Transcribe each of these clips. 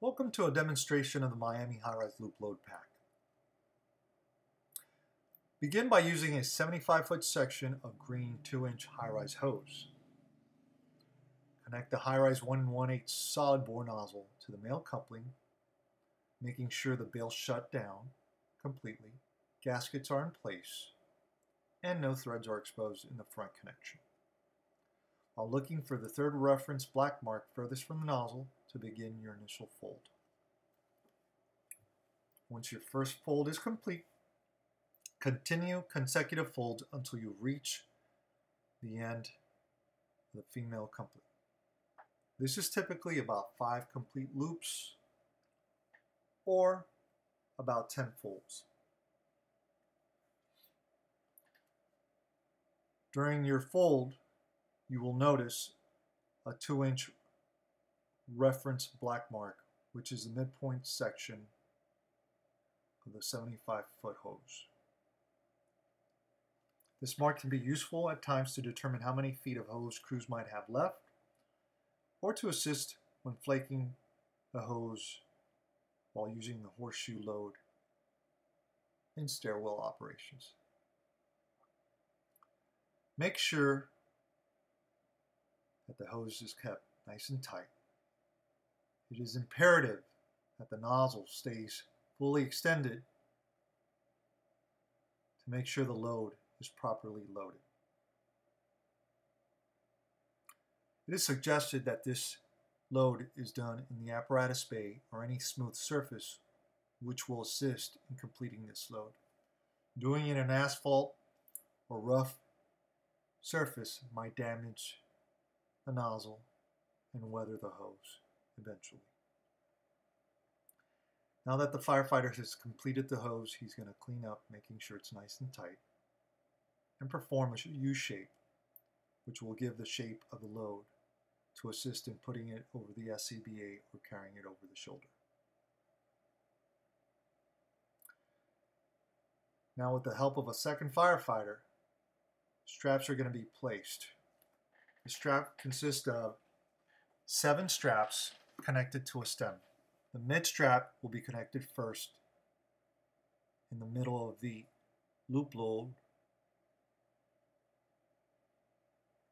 Welcome to a demonstration of the Miami High-Rise Loop Load Pack. Begin by using a 75-foot section of green 2-inch high-rise hose. Connect the high-rise 1 1/8 solid bore nozzle to the male coupling, making sure the bale's shut down completely, gaskets are in place, and no threads are exposed in the front connection. While looking for the third reference black mark furthest from the nozzle to begin your initial fold. Once your first fold is complete, continue consecutive folds until you reach the end of the female coupling. This is typically about 5 complete loops or about 10 folds. During your fold, you will notice a 2-inch reference black mark, which is the midpoint section of the 75-foot hose. This mark can be useful at times to determine how many feet of hose crews might have left, or to assist when flaking the hose while using the horseshoe load in stairwell operations. Make sure that the hose is kept nice and tight. It is imperative that the nozzle stays fully extended to make sure the load is properly loaded. It is suggested that this load is done in the apparatus bay or any smooth surface which will assist in completing this load. Doing it in asphalt or rough surface might damage the nozzle and weather the hose eventually. Now that the firefighter has completed the hose, he's going to clean up, making sure it's nice and tight, and perform a U-shape, which will give the shape of the load to assist in putting it over the SCBA or carrying it over the shoulder. Now, with the help of a second firefighter, straps are going to be placed. The strap consists of 7 straps connected to a stem. The mid strap will be connected first in the middle of the loop load,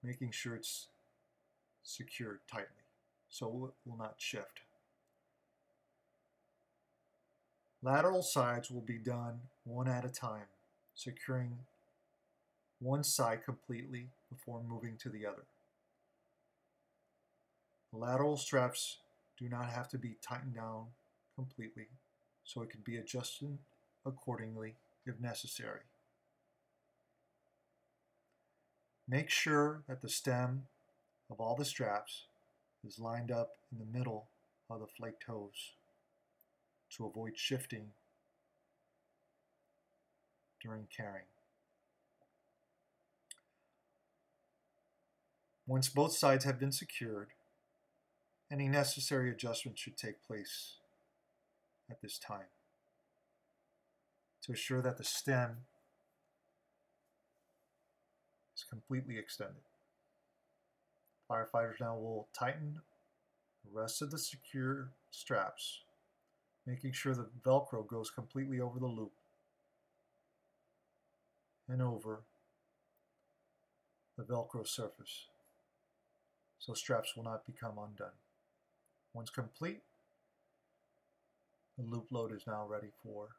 making sure it's secured tightly so it will not shift. Lateral sides will be done one at a time, securing one side completely before moving to the other. The lateral straps do not have to be tightened down completely, so it can be adjusted accordingly if necessary. Make sure that the stem of all the straps is lined up in the middle of the flaked hose to avoid shifting during carrying. Once both sides have been secured, any necessary adjustments should take place at this time to assure that the stem is completely extended. Firefighters now will tighten the rest of the secure straps, making sure the Velcro goes completely over the loop and over the Velcro surface, so straps will not become undone. Once complete, the loop load is now ready for